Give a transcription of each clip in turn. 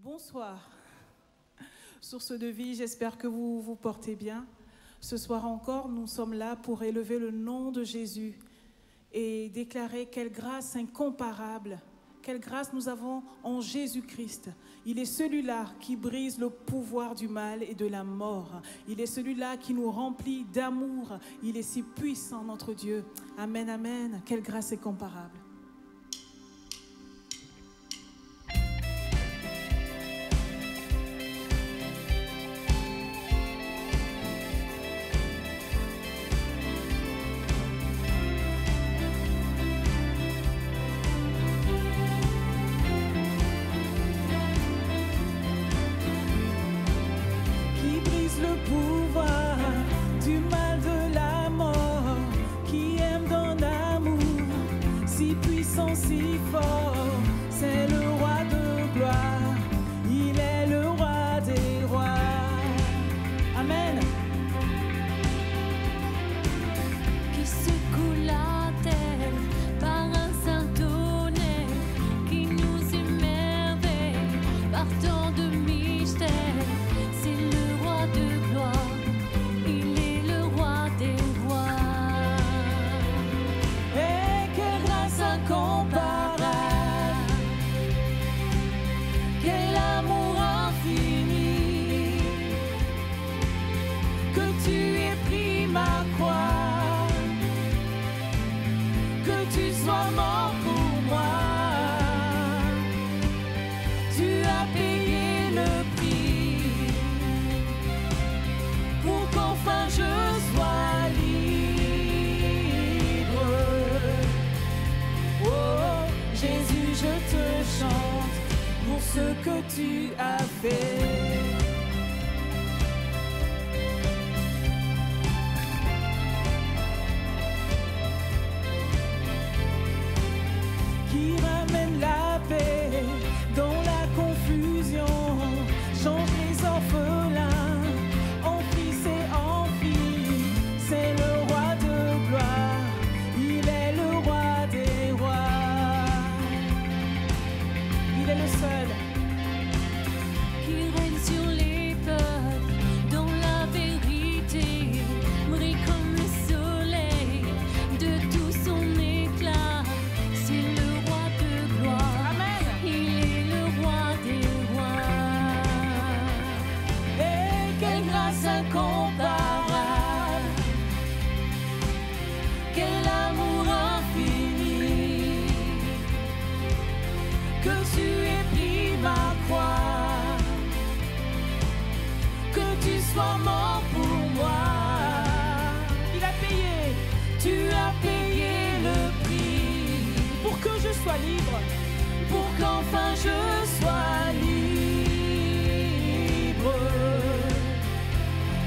Bonsoir. Source de vie, j'espère que vous vous portez bien. Ce soir encore, nous sommes là pour élever le nom de Jésus et déclarer quelle grâce incomparable, quelle grâce nous avons en Jésus-Christ. Il est celui-là qui brise le pouvoir du mal et de la mort. Il est celui-là qui nous remplit d'amour. Il est si puissant, notre Dieu. Amen, amen. Quelle grâce incomparable. Si fort, c'est le roi de gloire, il est le roi des rois. Amen. Qui secoue la terre par un saint tonnerre, qui nous émerveille par tant de mystères. C'est le roi de gloire, il est le roi des rois. Incomparable, quel amour infini, que tu aies pris ma croix, que tu sois mort pour moi, tu as payé le prix pour qu'enfin je sois libre. Jésus, je te chante pour ce que tu as fait. Qui ramène la paix dans la confusion, change les orphelins en fils et en filles. C'est le roi de gloire, il est le roi des rois. Il est le seul qui règne sur les peuples dans la vérité, brille comme le soleil de tout son éclat. C'est le roi de gloire. Amen. Il est le roi des rois. Et quelle grâce incomparable, quel amour infini, que tu aies pris ma croix, que tu sois mort pour moi. Il a payé, tu as payé le prix pour que je sois libre, pour qu'enfin je sois libre.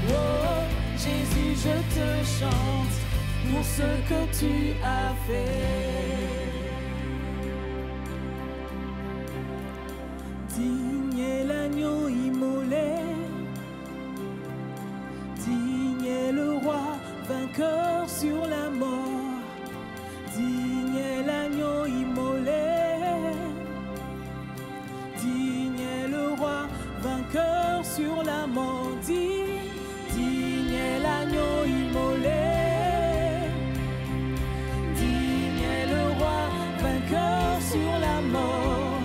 Oh, Jésus, je te chante pour ce que tu as fait. Digne est l'agneau immolé, digne est le roi vainqueur sur la mort. Digne est l'agneau immolé, digne est le roi vainqueur sur la mort. Digne est l'agneau immolé, digne est le roi vainqueur sur la mort.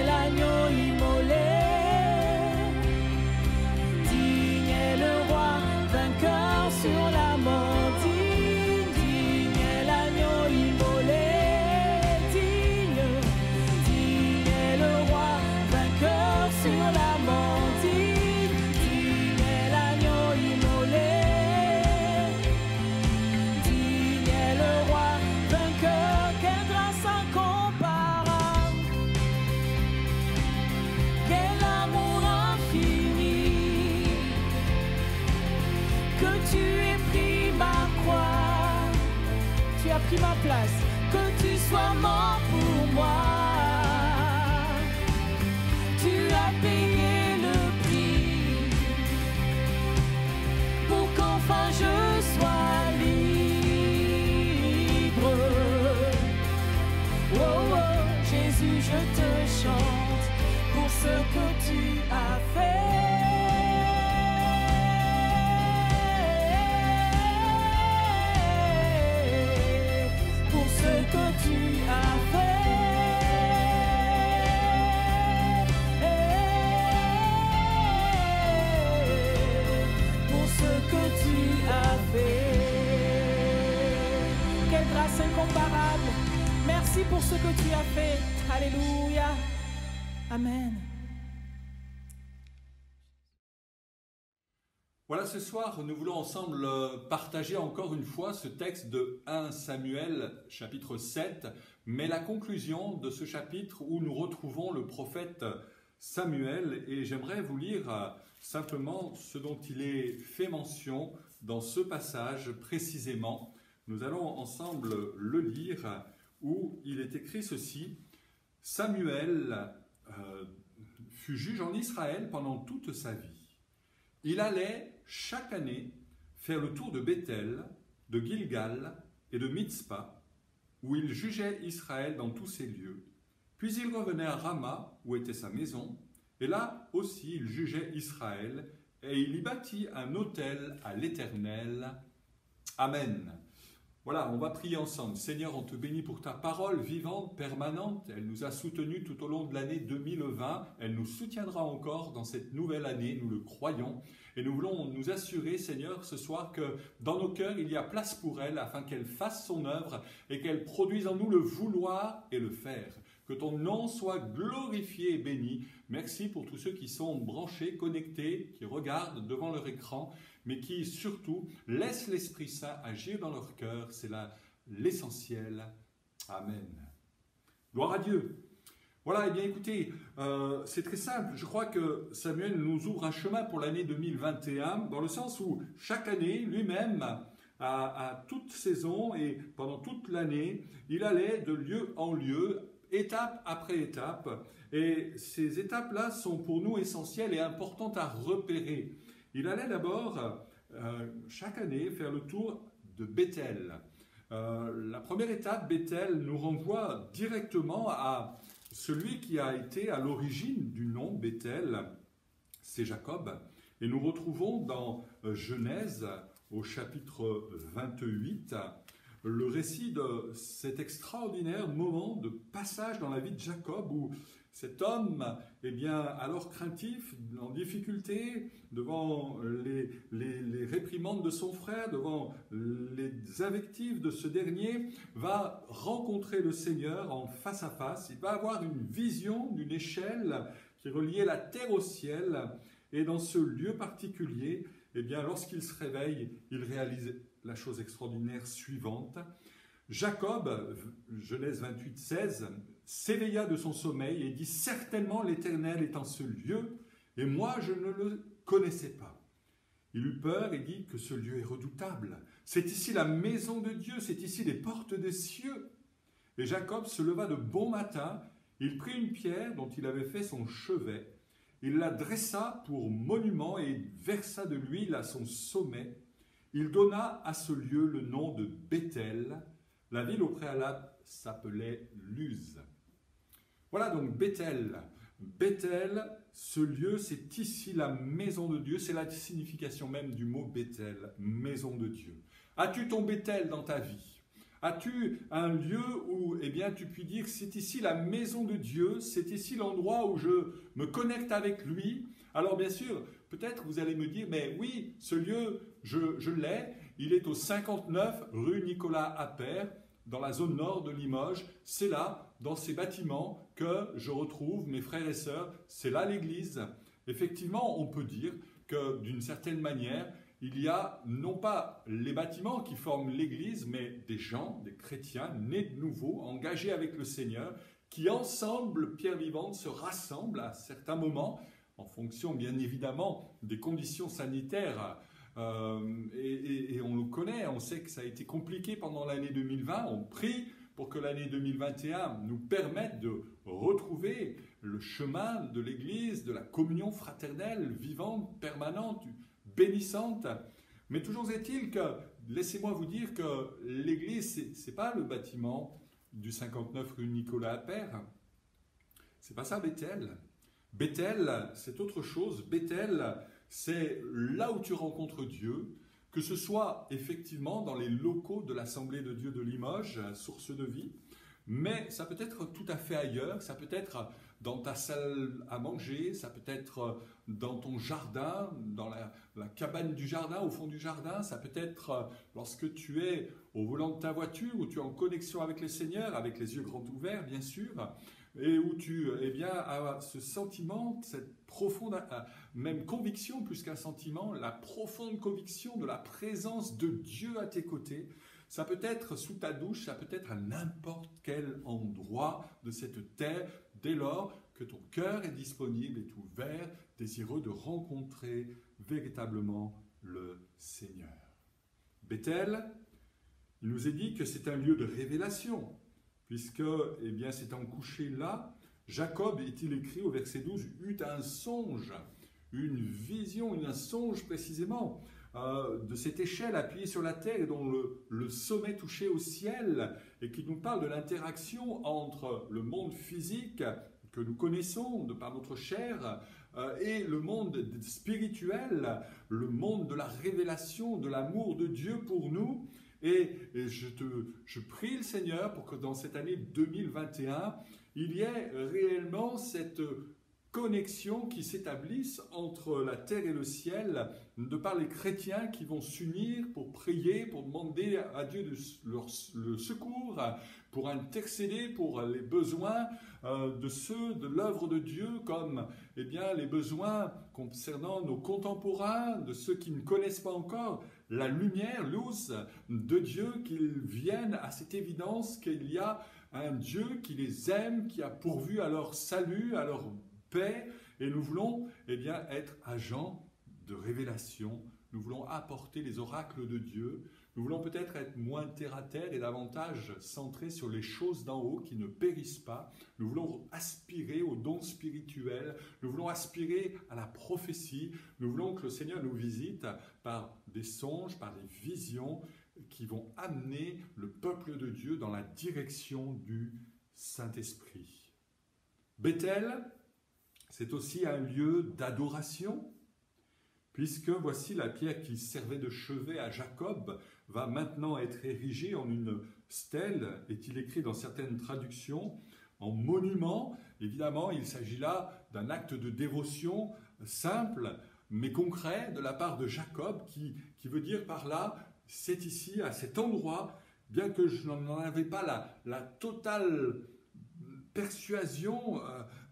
L'agneau immolé, digne est le roi vainqueur sur la mort. Digne est l'agneau immolé, digne est le roi vainqueur sur la mort. Digne est l'agneau immolé, digne est le roi vainqueur. Quelle grâce incomparable, quel amour infini, que tu aies pris ma croix, tu as pris ma place, que tu sois mort pour moi, tu as payé le prix pour qu'enfin je sois libre. Oh, oh, Jésus, je te chante grâce incomparable. Merci pour ce que tu as fait. Alléluia. Amen. Voilà, ce soir, nous voulons ensemble partager encore une fois ce texte de 1 Samuel, chapitre 7, mais la conclusion de ce chapitre où nous retrouvons le prophète Samuel. Et j'aimerais vous lire simplement ce dont il est fait mention dans ce passage précisément. Nous allons ensemble le lire où il est écrit ceci. Samuel fut juge en Israël pendant toute sa vie. Il allait chaque année faire le tour de Béthel, de Gilgal et de Mitzpa, où il jugeait Israël dans tous ces lieux. Puis il revenait à Rama, où était sa maison, et là aussi il jugeait Israël, et il y bâtit un autel à l'Éternel. Amen. Voilà, on va prier ensemble. Seigneur, on te bénit pour ta parole vivante, permanente. Elle nous a soutenus tout au long de l'année 2020. Elle nous soutiendra encore dans cette nouvelle année, nous le croyons. Et nous voulons nous assurer, Seigneur, ce soir que dans nos cœurs, il y a place pour elle afin qu'elle fasse son œuvre et qu'elle produise en nous le vouloir et le faire. Que ton nom soit glorifié et béni. Merci pour tous ceux qui sont branchés, connectés, qui regardent devant leur écran, mais qui surtout laissent l'Esprit Saint agir dans leur cœur. C'est là l'essentiel. Amen. Gloire à Dieu. Voilà, eh bien écoutez, c'est très simple. Je crois que Samuel nous ouvre un chemin pour l'année 2021, dans le sens où chaque année, lui-même, à toute saison et pendant toute l'année, il allait de lieu en lieu, étape après étape. Et ces étapes-là sont pour nous essentielles et importantes à repérer. Il allait d'abord, chaque année, faire le tour de Béthel. La première étape, Béthel, nous renvoie directement à celui qui a été à l'origine du nom Béthel, c'est Jacob. Et nous retrouvons dans Genèse, au chapitre 28, le récit de cet extraordinaire moment de passage dans la vie de Jacob où cet homme, eh bien, alors craintif, en difficulté, devant les réprimandes de son frère, devant les invectives de ce dernier, va rencontrer le Seigneur en face à face. Il va avoir une vision d'une échelle qui reliait la terre au ciel. Et dans ce lieu particulier, eh bien, lorsqu'il se réveille, il réalise la chose extraordinaire suivante. Jacob, Genèse 28, 16, s'éveilla de son sommeil et dit « Certainement l'Éternel est en ce lieu, et moi je ne le connaissais pas. » Il eut peur et dit que ce lieu est redoutable. C'est ici la maison de Dieu, c'est ici les portes des cieux. Et Jacob se leva de bon matin, il prit une pierre dont il avait fait son chevet, il la dressa pour monument et versa de l'huile à son sommet. Il donna à ce lieu le nom de Béthel. La ville au préalable s'appelait Luz. Voilà donc Béthel. Béthel, ce lieu, c'est ici la maison de Dieu. C'est la signification même du mot Béthel, maison de Dieu. As-tu ton Béthel dans ta vie? As-tu un lieu où eh bien, tu puis dire c'est ici la maison de Dieu, c'est ici l'endroit où je me connecte avec lui? Alors bien sûr, peut-être vous allez me dire, mais oui, ce lieu, je l'ai, il est au 59 rue Nicolas Appert, dans la zone nord de Limoges. C'est là, dans ces bâtiments, que je retrouve mes frères et sœurs. C'est là l'église. Effectivement, on peut dire que d'une certaine manière, il y a non pas les bâtiments qui forment l'église, mais des gens, des chrétiens nés de nouveau, engagés avec le Seigneur, qui ensemble, pierre vivante, se rassemblent à certains moments, en fonction bien évidemment des conditions sanitaires. Et on le connaît, on sait que ça a été compliqué pendant l'année 2020. On prie pour que l'année 2021 nous permette de retrouver le chemin de l'Église, de la communion fraternelle, vivante, permanente, bénissante. Mais toujours est-il que, laissez-moi vous dire que l'Église, ce n'est pas le bâtiment du 59 rue Nicolas Appert. C'est pas ça Béthel. Béthel, c'est autre chose. Béthel, c'est là où tu rencontres Dieu, que ce soit effectivement dans les locaux de l'Assemblée de Dieu de Limoges, source de vie, Mais ça peut être tout à fait ailleurs, ça peut être dans ta salle à manger, ça peut être dans ton jardin, dans la cabane du jardin, au fond du jardin, ça peut être lorsque tu es au volant de ta voiture, où tu es en connexion avec le Seigneur, avec les yeux grands ouverts bien sûr, et où tu as ce sentiment, cette profonde, même conviction plus qu'un sentiment, la profonde conviction de la présence de Dieu à tes côtés. Ça peut être sous ta douche, ça peut être à n'importe quel endroit de cette terre, dès lors que ton cœur est disponible, est ouvert, désireux de rencontrer véritablement le Seigneur. Bethel, il nous est dit que c'est un lieu de révélation, puisque s'étant couché là, Jacob, est-il écrit au verset 12, eut un songe, une vision, un songe précisément, de cette échelle appuyée sur la terre et dont le sommet touchait au ciel, et qui nous parle de l'interaction entre le monde physique que nous connaissons de par notre chair et le monde spirituel, le monde de la révélation, de l'amour de Dieu pour nous. Et je prie le Seigneur pour que dans cette année 2021, il y ait réellement cette connexion qui s'établisse entre la terre et le ciel, de par les chrétiens qui vont s'unir pour prier, pour demander à Dieu le secours, pour intercéder pour les besoins de ceux de l'œuvre de Dieu, comme les besoins concernant nos contemporains, de ceux qui ne connaissent pas encore la lumière, l'us de Dieu, qu'ils viennent à cette évidence qu'il y a un Dieu qui les aime, qui a pourvu à leur salut, à leur paix, et nous voulons être agents de révélation, nous voulons apporter les oracles de Dieu, nous voulons peut-être être moins terre à terre et davantage centrés sur les choses d'en haut qui ne périssent pas, nous voulons aspirer aux dons spirituels, nous voulons aspirer à la prophétie, nous voulons que le Seigneur nous visite par des songes, par des visions qui vont amener le peuple de Dieu dans la direction du Saint-Esprit. Bethel, c'est aussi un lieu d'adoration, puisque voici la pierre qui servait de chevet à Jacob va maintenant être érigée en une stèle, est-il écrit dans certaines traductions, en monument. Évidemment, il s'agit là d'un acte de dévotion simple, mais concret, de la part de Jacob, qui veut dire par là, c'est ici, à cet endroit, bien que je n'en avais pas la totale persuasion,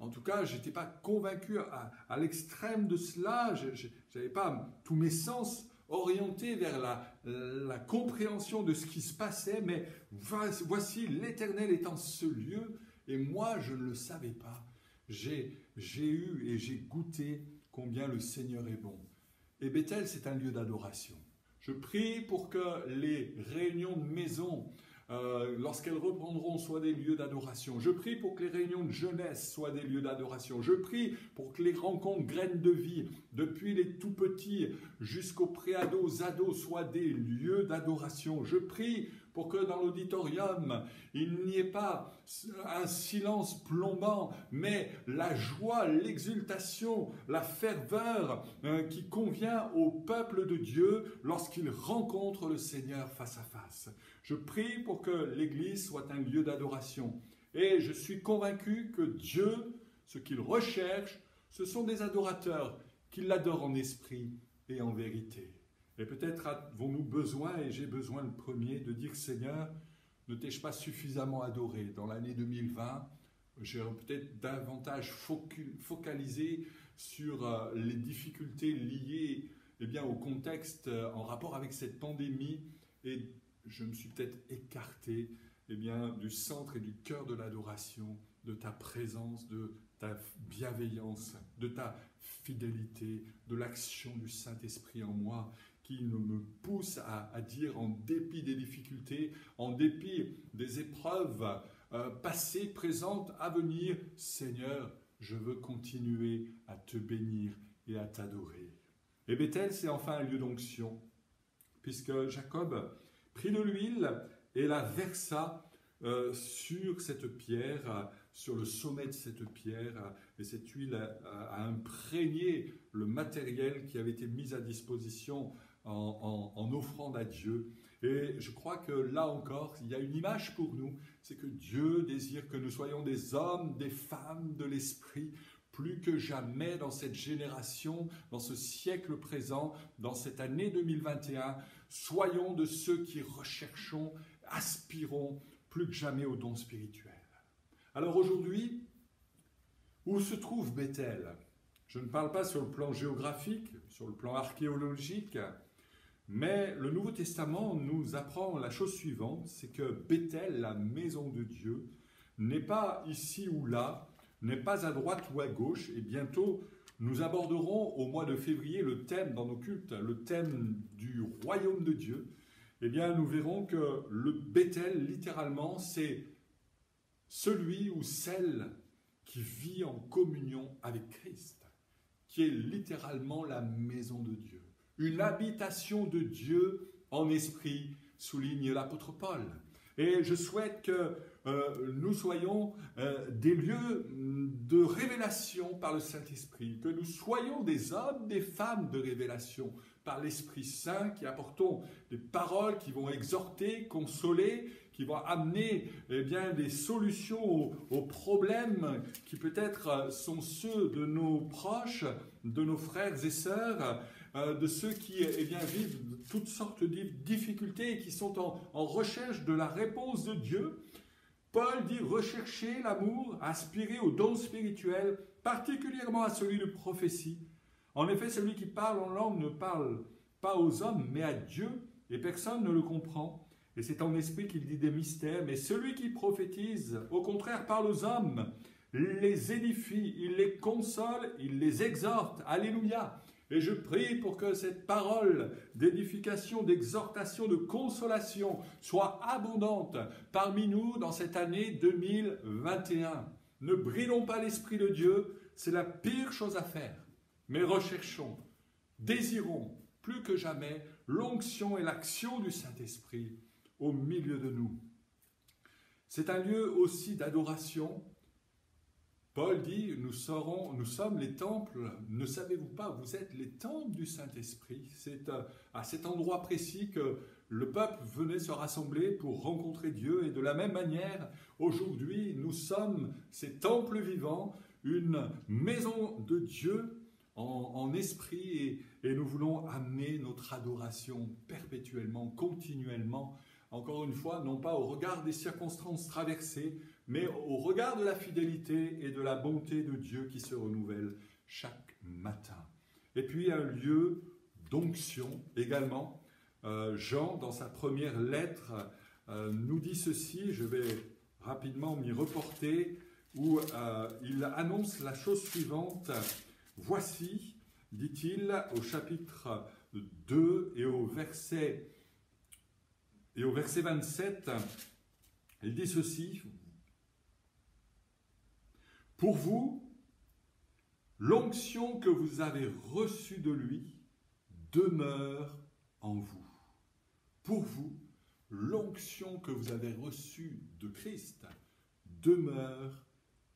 en tout cas, je n'étais pas convaincu à l'extrême de cela, je n'avais pas tous mes sens orientés vers la compréhension de ce qui se passait, mais voici l'Éternel est en ce lieu, et moi je ne le savais pas. J'ai eu et j'ai goûté combien le Seigneur est bon. Et Bethel, c'est un lieu d'adoration. Je prie pour que les réunions de maison, lorsqu'elles reprendront, soient des lieux d'adoration. Je prie pour que les réunions de jeunesse soient des lieux d'adoration. Je prie pour que les rencontres graines de vie, depuis les tout petits jusqu'aux préados, ados, soient des lieux d'adoration. Je prie pour que dans l'auditorium, il n'y ait pas un silence plombant, mais la joie, l'exultation, la ferveur qui convient au peuple de Dieu lorsqu'il rencontre le Seigneur face à face. Je prie pour que l'Église soit un lieu d'adoration. Et je suis convaincu que Dieu, ce qu'il recherche, ce sont des adorateurs qui l'adorent en esprit et en vérité. Et peut-être avons-nous besoin, et j'ai besoin le premier, de dire « Seigneur, ne t'ai-je pas suffisamment adoré dans l'année 2020 ?» J'ai peut-être davantage focalisé sur les difficultés liées au contexte en rapport avec cette pandémie, et je me suis peut-être écarté du centre et du cœur de l'adoration, de ta présence, de ta bienveillance, de ta fidélité, de l'action du Saint-Esprit en moi, qui me pousse à dire, en dépit des difficultés, en dépit des épreuves passées, présentes, à venir, Seigneur, je veux continuer à te bénir et à t'adorer. Et Bethel, c'est enfin un lieu d'onction, puisque Jacob prit de l'huile et la versa sur cette pierre, sur le sommet de cette pierre, et cette huile a imprégné le matériel qui avait été mis à disposition en offrande à Dieu. Et je crois que là encore, il y a une image pour nous, c'est que Dieu désire que nous soyons des hommes, des femmes de l'esprit, plus que jamais dans cette génération, dans ce siècle présent, dans cette année 2021. Soyons de ceux qui recherchons, aspirons plus que jamais aux dons spirituels. Alors aujourd'hui, où se trouve Bethel? Je ne parle pas sur le plan géographique, sur le plan archéologique, mais le Nouveau Testament nous apprend la chose suivante, c'est que Bethel, la maison de Dieu, n'est pas ici ou là, n'est pas à droite ou à gauche, et bientôt nous aborderons au mois de février le thème dans nos cultes, le thème du royaume de Dieu. Eh bien, nous verrons que le Bethel, littéralement, c'est celui ou celle qui vit en communion avec Christ, qui est littéralement la maison de Dieu. Une habitation de Dieu en esprit, souligne l'apôtre Paul. Et je souhaite que nous soyons des lieux de révélation par le Saint-Esprit, que nous soyons des hommes, des femmes de révélation par l'Esprit Saint, qui apportons des paroles qui vont exhorter, consoler, qui vont amener des solutions aux problèmes qui peut-être sont ceux de nos proches, de nos frères et sœurs, de ceux qui vivent toutes sortes de difficultés et qui sont en recherche de la réponse de Dieu. Paul dit rechercher l'amour, aspirer aux dons spirituels, particulièrement à celui de prophétie. En effet, celui qui parle en langue ne parle pas aux hommes, mais à Dieu, et personne ne le comprend. Et c'est en esprit qu'il dit des mystères, mais celui qui prophétise, au contraire, parle aux hommes, il les édifie, il les console, il les exhorte. Alléluia! Et je prie pour que cette parole d'édification, d'exhortation, de consolation soit abondante parmi nous dans cette année 2021. Ne bridons pas l'Esprit de Dieu, c'est la pire chose à faire. Mais recherchons, désirons plus que jamais l'onction et l'action du Saint-Esprit au milieu de nous. C'est un lieu aussi d'adoration. Paul dit, nous sommes les temples, ne savez-vous pas, vous êtes les temples du Saint-Esprit. C'est à cet endroit précis que le peuple venait se rassembler pour rencontrer Dieu. Et de la même manière, aujourd'hui, nous sommes ces temples vivants, une maison de Dieu en esprit. Et nous voulons amener notre adoration perpétuellement, continuellement, encore une fois, non pas au regard des circonstances traversées, mais au regard de la fidélité et de la bonté de Dieu qui se renouvelle chaque matin. Et puis un lieu d'onction également. Jean, dans sa première lettre, nous dit ceci, je vais rapidement m'y reporter, où il annonce la chose suivante. Voici, dit-il, au chapitre 2 et au verset 27, il dit ceci. Pour vous, l'onction que vous avez reçue de lui demeure en vous. Pour vous, l'onction que vous avez reçue de Christ demeure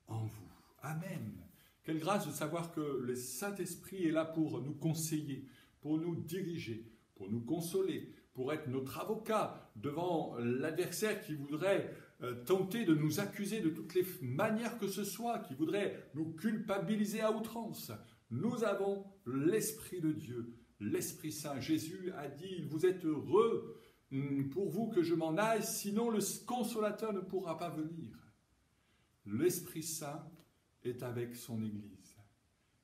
en vous. Amen. Quelle grâce de savoir que le Saint-Esprit est là pour nous conseiller, pour nous diriger, pour nous consoler, pour être notre avocat devant l'adversaire qui voudrait tenter de nous accuser de toutes les manières que ce soit, qui voudrait nous culpabiliser à outrance. Nous avons l'Esprit de Dieu, l'Esprit Saint. Jésus a dit, vous êtes heureux pour vous que je m'en aille, sinon le Consolateur ne pourra pas venir. L'Esprit Saint est avec son Église.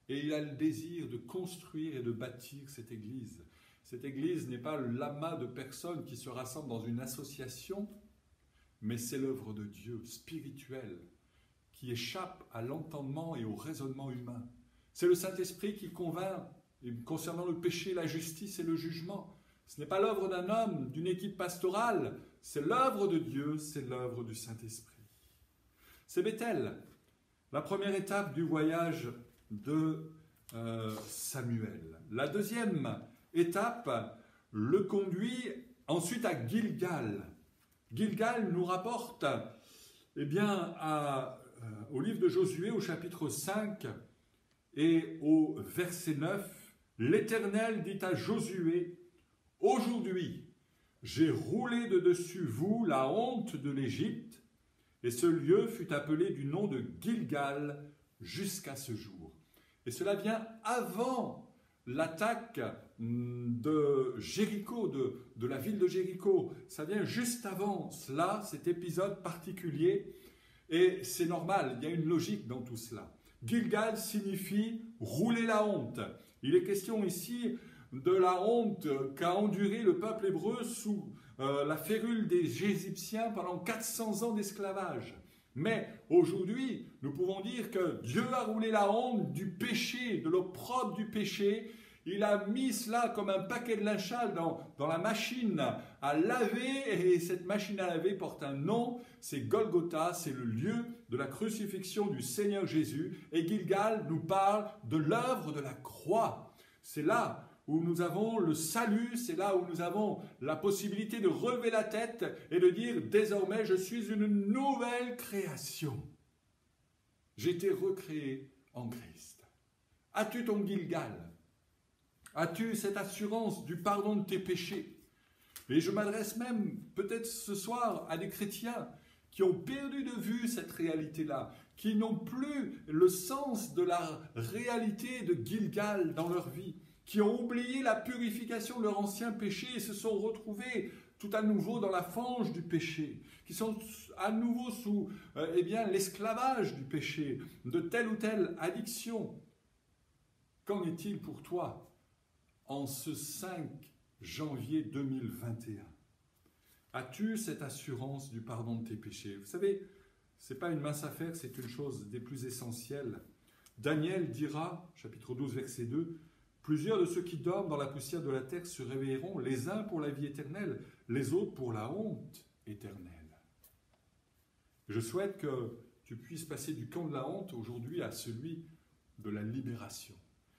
Et il a le désir de construire et de bâtir cette Église. Cette Église n'est pas l'amas de personnes qui se rassemblent dans une association, mais c'est l'œuvre de Dieu spirituelle qui échappe à l'entendement et au raisonnement humain. C'est le Saint-Esprit qui convainc concernant le péché, la justice et le jugement. Ce n'est pas l'œuvre d'un homme, d'une équipe pastorale, c'est l'œuvre de Dieu, c'est l'œuvre du Saint-Esprit. C'est Bethel, la première étape du voyage de Samuel. La deuxième étape le conduit ensuite à Gilgal. Gilgal nous rapporte au livre de Josué, au chapitre 5 et au verset 9, l'Éternel dit à Josué, « Aujourd'hui, j'ai roulé de dessus vous la honte de l'Égypte, et ce lieu fut appelé du nom de Gilgal jusqu'à ce jour. Et cela vient avant l'attaque de Jéricho, de la ville de Jéricho. Ça vient juste avant cela, cet épisode particulier, et c'est normal, il y a une logique dans tout cela. Gilgal signifie rouler la honte. Il est question ici de la honte qu'a enduré le peuple hébreu sous la férule des Égyptiens pendant 400 ans d'esclavage. Mais aujourd'hui, nous pouvons dire que Dieu a roulé la honte du péché, de l'opprobre du péché. Il a mis cela comme un paquet de linge sale dans la machine à laver, et cette machine à laver porte un nom, c'est Golgotha, c'est le lieu de la crucifixion du Seigneur Jésus. Et Gilgal nous parle de l'œuvre de la croix. C'est là où nous avons le salut, c'est là où nous avons la possibilité de relever la tête et de dire « Désormais, je suis une nouvelle création. J'ai été recréé en Christ. » As-tu ton Gilgal? As-tu cette assurance du pardon de tes péchés? Et je m'adresse même peut-être ce soir à des chrétiens qui ont perdu de vue cette réalité-là, qui n'ont plus le sens de la réalité de Gilgal dans leur vie, qui ont oublié la purification de leur ancien péché et se sont retrouvés tout à nouveau dans la fange du péché, qui sont à nouveau sous l'esclavage du péché, de telle ou telle addiction. Qu'en est-il pour toi en ce 5 janvier 2021? As-tu cette assurance du pardon de tes péchés? Vous savez, ce n'est pas une mince affaire, c'est une chose des plus essentielles. Daniel dira, chapitre 12, verset 2, « Plusieurs de ceux qui dorment dans la poussière de la terre se réveilleront, les uns pour la vie éternelle, les autres pour la honte éternelle. » Je souhaite que tu puisses passer du camp de la honte aujourd'hui à celui de la libération,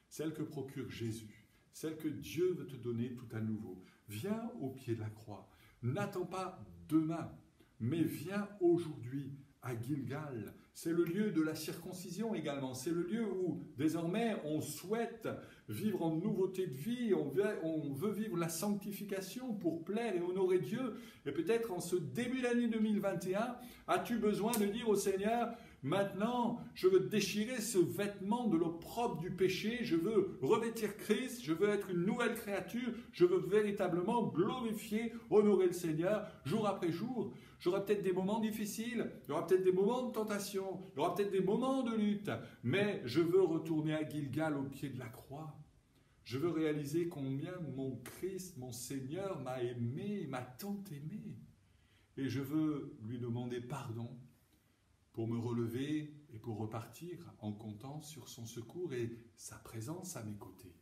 celle que procure Jésus, celle que Dieu veut te donner tout à nouveau. Viens au pied de la croix. N'attends pas demain, mais viens aujourd'hui à Gilgal. C'est le lieu de la circoncision également. C'est le lieu où désormais on souhaite vivre en nouveauté de vie, on veut vivre la sanctification pour plaire et honorer Dieu. Et peut-être en ce début d'année 2021, as-tu besoin de dire au Seigneur, maintenant, je veux déchirer ce vêtement de l'opprobre du péché, je veux revêtir Christ, je veux être une nouvelle créature, je veux véritablement glorifier, honorer le Seigneur jour après jour. J'aurai peut-être des moments difficiles, il y aura peut-être des moments de tentation, il y aura peut-être des moments de lutte, mais je veux retourner à Gilgal au pied de la croix. Je veux réaliser combien mon Christ, mon Seigneur m'a aimé, m'a tant aimé. Et je veux lui demander pardon pour me relever et pour repartir en comptant sur son secours et sa présence à mes côtés.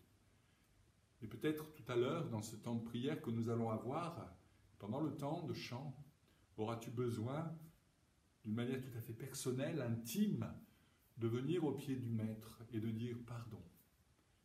Et peut-être tout à l'heure, dans ce temps de prière que nous allons avoir, pendant le temps de chant, auras-tu besoin, d'une manière tout à fait personnelle, intime, de venir au pied du Maître et de dire pardon.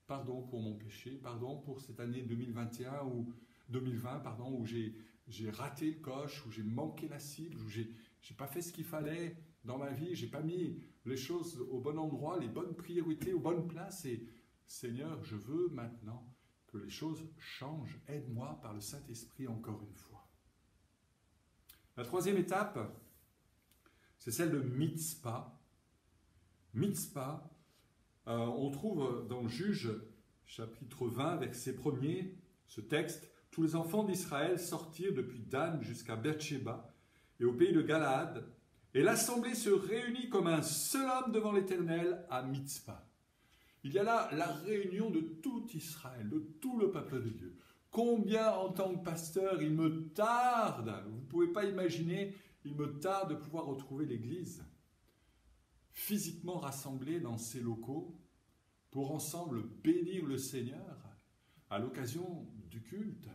Pardon pour mon péché, pardon pour cette année 2020, où j'ai raté le coche, où j'ai manqué la cible, où j'ai pas fait ce qu'il fallait dans ma vie, j'ai pas mis les choses au bon endroit, les bonnes priorités aux bonnes places. Et Seigneur, je veux maintenant que les choses changent. Aide-moi par le Saint-Esprit encore une fois. La troisième étape, c'est celle de Mitzpah. Mitzpah, on trouve dans Juge, chapitre 20, verset 1er, ce texte. Tous les enfants d'Israël sortirent depuis Dan jusqu'à Beersheba et au pays de Galaad, et l'assemblée se réunit comme un seul homme devant l'Éternel à Mitzpah. Il y a là la réunion de tout Israël, de tout le peuple de Dieu. Combien en tant que pasteur, il me tarde, vous ne pouvez pas imaginer, il me tarde de pouvoir retrouver l'Église physiquement rassemblée dans ces locaux pour ensemble bénir le Seigneur à l'occasion du culte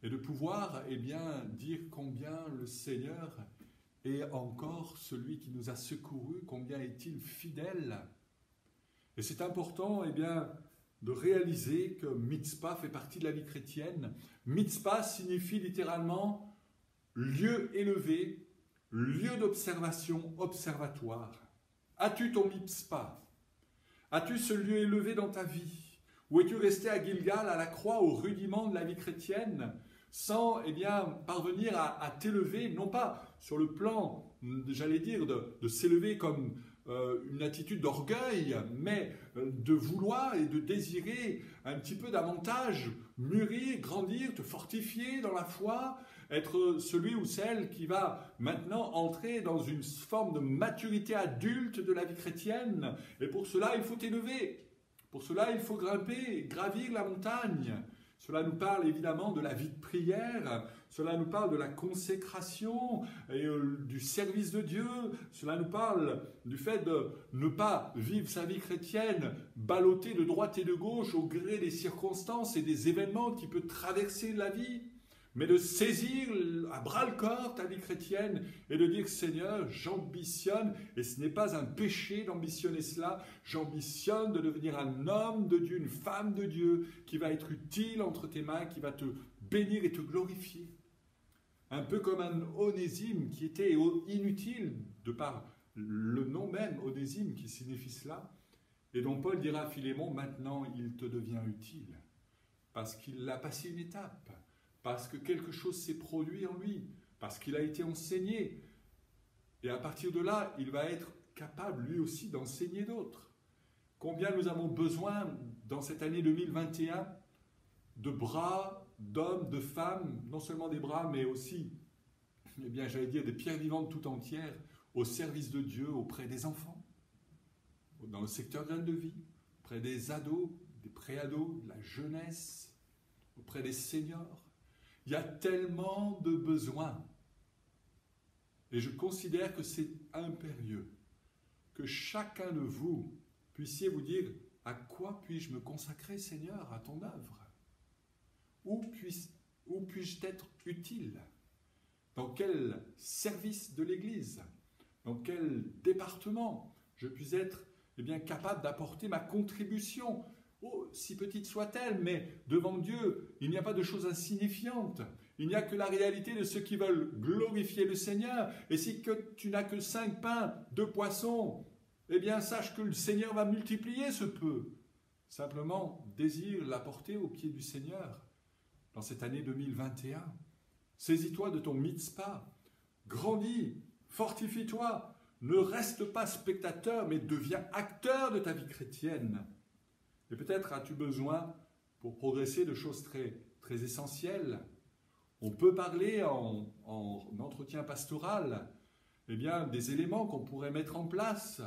et de pouvoir dire combien le Seigneur est encore celui qui nous a secourus, combien est-il fidèle. Et c'est important de réaliser que Mitzpah fait partie de la vie chrétienne. Mitzpah signifie littéralement lieu élevé, lieu d'observation, observatoire. As-tu ton Mitzpah? As-tu ce lieu élevé dans ta vie? Ou es-tu resté à Gilgal, à la croix, au rudiment de la vie chrétienne, sans parvenir à t'élever, non pas sur le plan, j'allais dire, de s'élever comme une attitude d'orgueil, mais de vouloir et de désirer un petit peu davantage mûrir, grandir, te fortifier dans la foi, être celui ou celle qui va maintenant entrer dans une forme de maturité adulte de la vie chrétienne. Et pour cela, il faut t'élever. Pour cela, il faut grimper, gravir la montagne. Cela nous parle évidemment de la vie de prière, cela nous parle de la consécration et du service de Dieu, cela nous parle du fait de ne pas vivre sa vie chrétienne ballottée de droite et de gauche au gré des circonstances et des événements qui peuvent traverser la vie, mais de saisir à bras-le-corps ta vie chrétienne et de dire « Seigneur, j'ambitionne, et ce n'est pas un péché d'ambitionner cela, j'ambitionne de devenir un homme de Dieu, une femme de Dieu qui va être utile entre tes mains, qui va te bénir et te glorifier. » Un peu comme un Onésime qui était inutile de par le nom même, Onésime, qui signifie cela, et dont Paul dira à Philémon « Maintenant, il te devient utile, parce qu'il a passé une étape. » Parce que quelque chose s'est produit en lui, parce qu'il a été enseigné. Et à partir de là, il va être capable lui aussi d'enseigner d'autres. Combien nous avons besoin dans cette année 2021 de bras, d'hommes, de femmes, non seulement des bras, mais aussi, j'allais dire, des pierres vivantes tout entières au service de Dieu auprès des enfants, dans le secteur graine de vie, auprès des ados, des pré-ados, de la jeunesse, auprès des seniors. Il y a tellement de besoins. Et je considère que c'est impérieux que chacun de vous puissiez vous dire « À quoi puis-je me consacrer, Seigneur, à ton œuvre ? Où puis-je être utile ? Dans quel service de l'Église ? Dans quel département je puis être capable d'apporter ma contribution ? Si petite soit-elle, mais devant Dieu, il n'y a pas de choses insignifiantes. Il n'y a que la réalité de ceux qui veulent glorifier le Seigneur. Et si tu n'as que 5 pains, 2 poissons, sache que le Seigneur va multiplier ce peu. Simplement, désire l'apporter aux pieds du Seigneur dans cette année 2021. Saisis-toi de ton mitzpah. Grandis, fortifie-toi. Ne reste pas spectateur, mais deviens acteur de ta vie chrétienne. Et peut-être as-tu besoin, pour progresser, de choses très, très essentielles. On peut parler en entretien pastoral, des éléments qu'on pourrait mettre en place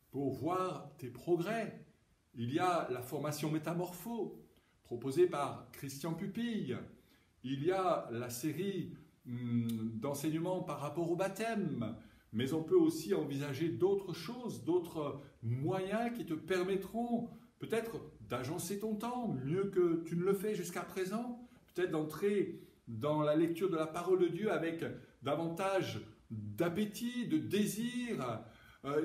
pour voir tes progrès. Il y a la formation Métamorpho, proposée par Christian Pupille. Il y a la série d'enseignements par rapport au baptême. Mais on peut aussi envisager d'autres choses, d'autres moyens qui te permettront peut-être d'agencer ton temps mieux que tu ne le fais jusqu'à présent, peut-être d'entrer dans la lecture de la parole de Dieu avec davantage d'appétit, de désir.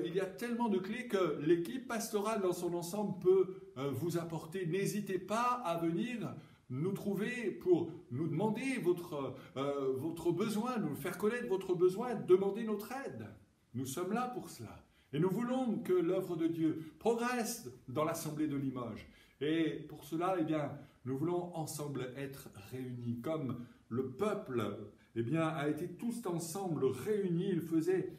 Il y a tellement de clés que l'équipe pastorale dans son ensemble peut vous apporter. N'hésitez pas à venir nous trouver pour nous demander votre besoin, nous faire connaître votre besoin, demander notre aide. Nous sommes là pour cela. Et nous voulons que l'œuvre de Dieu progresse dans l'Assemblée de Limoges. Et pour cela, nous voulons ensemble être réunis. Comme le peuple a été tous ensemble réunis, il faisait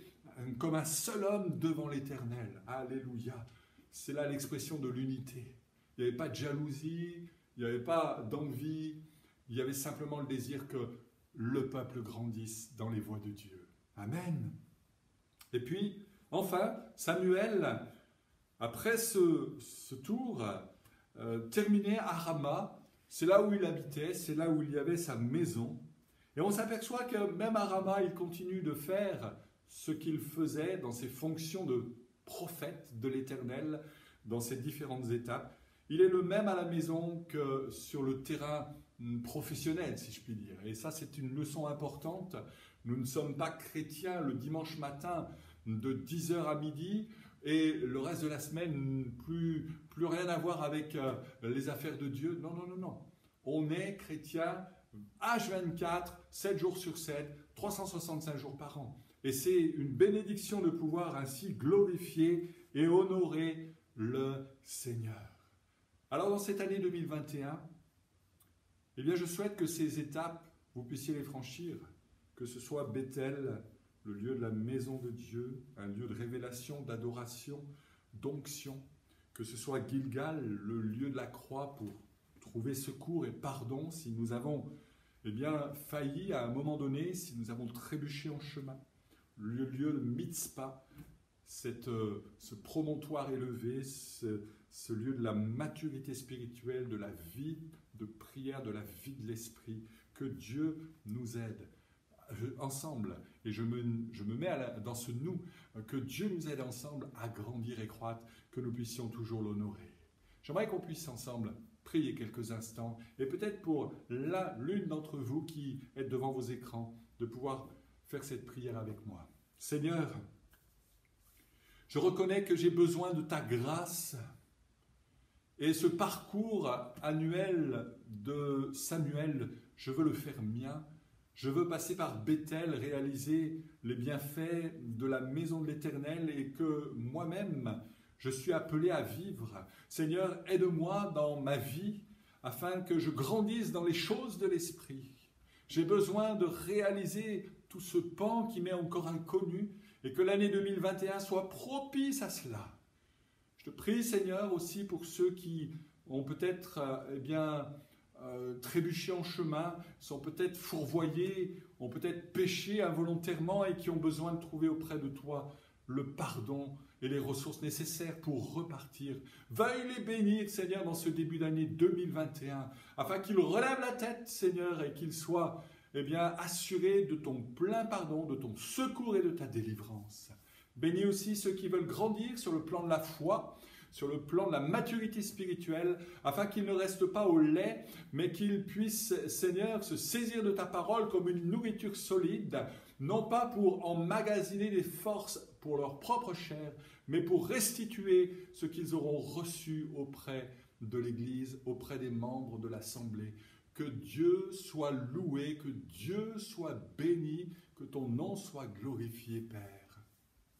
comme un seul homme devant l'Éternel. Alléluia. C'est là l'expression de l'unité. Il n'y avait pas de jalousie, il n'y avait pas d'envie, il y avait simplement le désir que le peuple grandisse dans les voies de Dieu. Amen. Et puis, enfin, Samuel, après ce tour, terminé à Rama, c'est là où il habitait, c'est là où il y avait sa maison. Et on s'aperçoit que même à Rama, il continue de faire ce qu'il faisait dans ses fonctions de prophète de l'Éternel, dans ses différentes étapes. Il est le même à la maison que sur le terrain professionnel, si je puis dire. Et ça, c'est une leçon importante. Nous ne sommes pas chrétiens le dimanche matin de 10h à midi et le reste de la semaine, plus rien à voir avec les affaires de Dieu. Non, non, non, non. On est chrétien H24, 7 jours sur 7, 365 jours par an. Et c'est une bénédiction de pouvoir ainsi glorifier et honorer le Seigneur. Alors dans cette année 2021, je souhaite que ces étapes vous puissiez les franchir, que ce soit Bethel, le lieu de la maison de Dieu, un lieu de révélation, d'adoration, d'onction, que ce soit Gilgal, le lieu de la croix pour trouver secours et pardon si nous avons failli à un moment donné, si nous avons trébuché en chemin, le lieu de Mitzpah, ce promontoire élevé, ce lieu de la maturité spirituelle, de la vie de prière, de la vie de l'esprit, que Dieu nous aide ensemble, et je me mets dans ce nous, que Dieu nous aide ensemble à grandir et croître, que nous puissions toujours l'honorer. J'aimerais qu'on puisse ensemble prier quelques instants, et peut-être pour l'une d'entre vous qui êtes devant vos écrans, de pouvoir faire cette prière avec moi. Seigneur, je reconnais que j'ai besoin de ta grâce, et ce parcours annuel de Samuel, je veux le faire mien. Je veux passer par Bethel, réaliser les bienfaits de la maison de l'Éternel et que moi-même, je suis appelé à vivre. Seigneur, aide-moi dans ma vie afin que je grandisse dans les choses de l'Esprit. J'ai besoin de réaliser tout ce pan qui m'est encore inconnu et que l'année 2021 soit propice à cela. Je te prie, Seigneur, aussi pour ceux qui ont peut-être trébuché en chemin, sont peut-être fourvoyés, ont peut-être péché involontairement et qui ont besoin de trouver auprès de toi le pardon et les ressources nécessaires pour repartir. Veuille les bénir, Seigneur, dans ce début d'année 2021, afin qu'ils relèvent la tête, Seigneur, et qu'ils soient assurés de ton plein pardon, de ton secours et de ta délivrance. Bénis aussi ceux qui veulent grandir sur le plan de la foi, sur le plan de la maturité spirituelle, afin qu'ils ne restent pas au lait, mais qu'ils puissent, Seigneur, se saisir de ta parole comme une nourriture solide, non pas pour emmagasiner des forces pour leur propre chair, mais pour restituer ce qu'ils auront reçu auprès de l'Église, auprès des membres de l'Assemblée. Que Dieu soit loué, que Dieu soit béni, que ton nom soit glorifié, Père.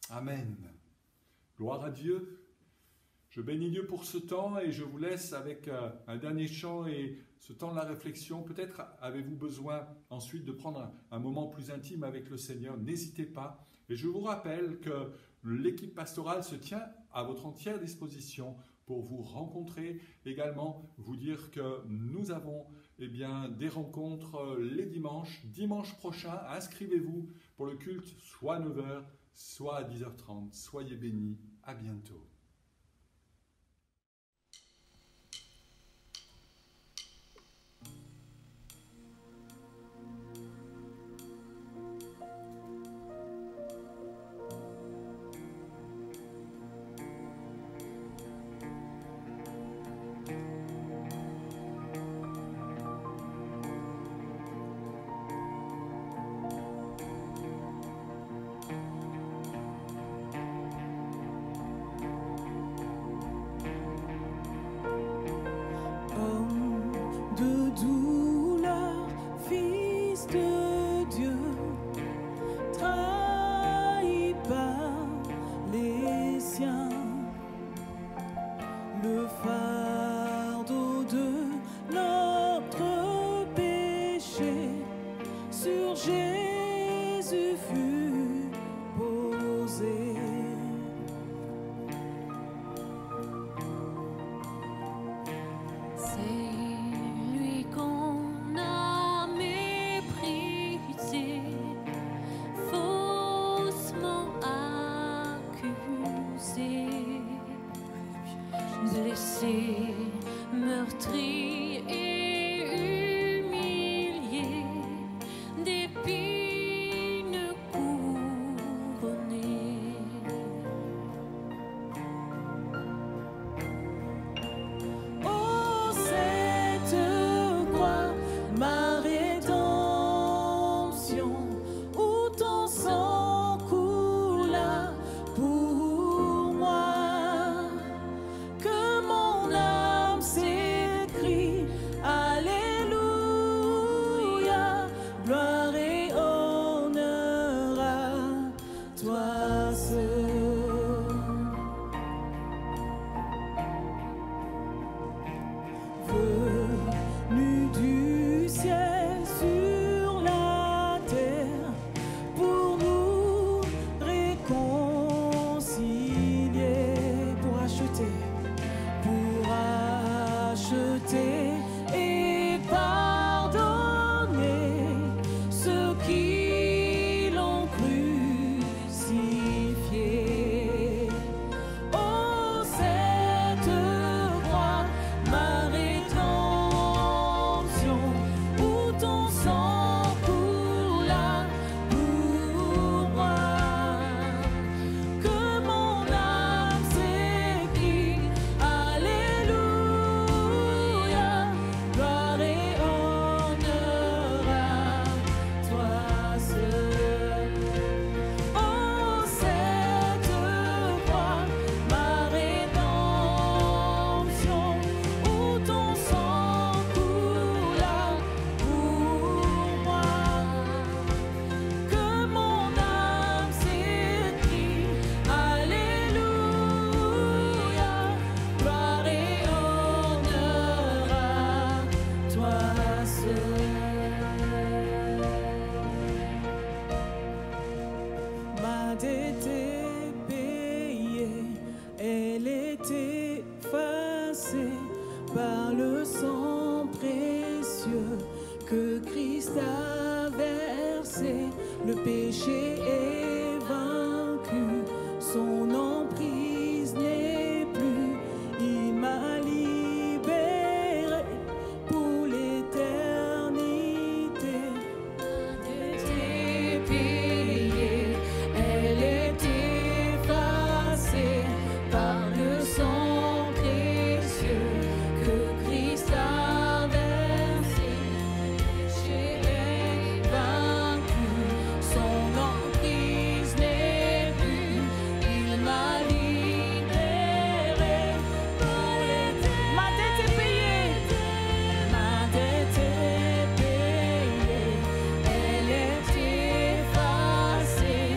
Amen. Gloire à Dieu. Je bénis Dieu pour ce temps et je vous laisse avec un dernier chant et ce temps de la réflexion. Peut-être avez-vous besoin ensuite de prendre un moment plus intime avec le Seigneur. N'hésitez pas. Et je vous rappelle que l'équipe pastorale se tient à votre entière disposition pour vous rencontrer. Également, vous dire que nous avons des rencontres les dimanches. Dimanche prochain, inscrivez-vous pour le culte, soit à 9h, soit à 10h30. Soyez bénis. À bientôt. Meurtri et humilié, d'épines couronnées. Oh, cette croix, ma rédemption, où ton sang coula pour moi, que mon âme s'écrie, Alléluia, gloire et honneur à toi seul. Venu du ciel sur et pardonner ceux qui l'ont crucifié. Oh, cette croix, ma rédemption, où ton sang coula pour moi, que mon âme s'écrie, Alléluia, gloire et honneur à toi seul. Oh, cette croix, ma rédemption, où ton sang coula pour moi, que mon âme s'écrie, Alléluia, gloire et honneur à toi seul. Ma dette est payée, elle est effacée par le sang précieux que Christ a versé. Le péché est vaincu, son emprise n'est plus. Il m'a libéré pour l'éternité. Elle est payée, elle est effacée par le sang précieux que Christ a versé. Le péché est vaincu, son emprise n'est plus. Il m'a libéré pour l'éternité. Ma dette est payée, ma dette est payée, elle est effacée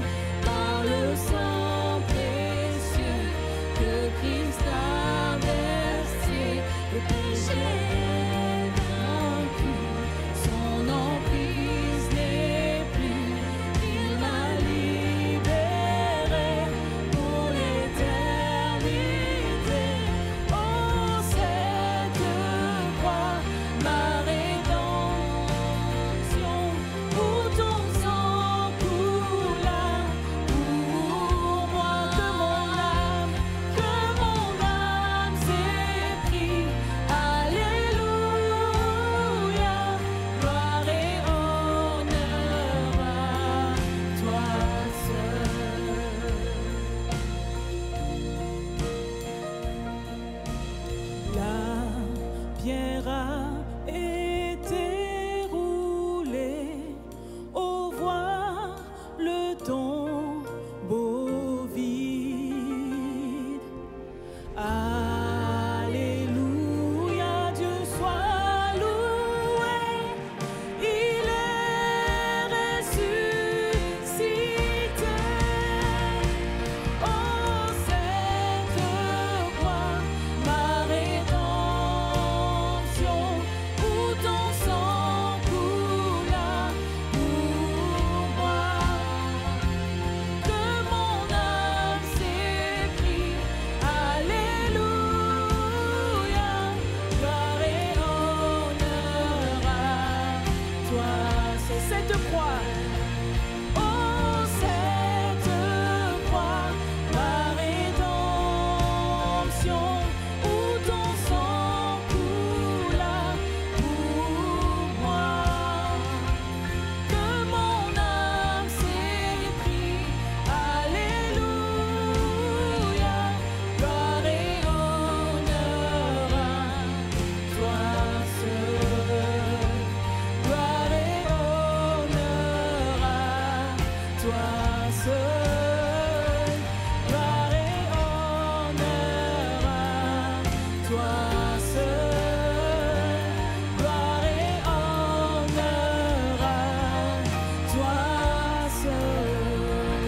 par le sang précieux que Christ a versé. Le péché est vaincu, son emprise n'est plus. Il m'a libéré pour l'éternité. Oh, cette croix, ma rédemption, où ton sang coula pour moi, que mon âme s'écrie, Alléluia, gloire et honneur à toi seul. La pierre a été roulée, au voir le tombeau vide. Alléluia, Dieu soit loué, il est ressuscité. Oh, cette croix, ma rédemption, où ton sang coula pour moi, que mon âme s'écrie, Alléluia, gloire et honneur à toi. C'est cette croix. Oh, cette croix, ma rédemption, où ton sang coula pour moi, que mon âme s'écrie, Alléluia, gloire et honneur à toi seul. Gloire et honneur à toi seul. Gloire et honneur à toi seul. Gloire et honneur à toi seul.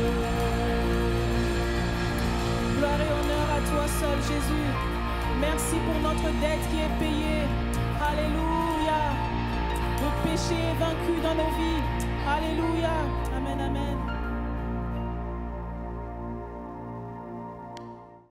Gloire et honneur à toi seul, Jésus. Merci pour notre dette qui est payée. Alléluia. Le péché est vaincu dans nos vies. Alléluia. Amen, amen.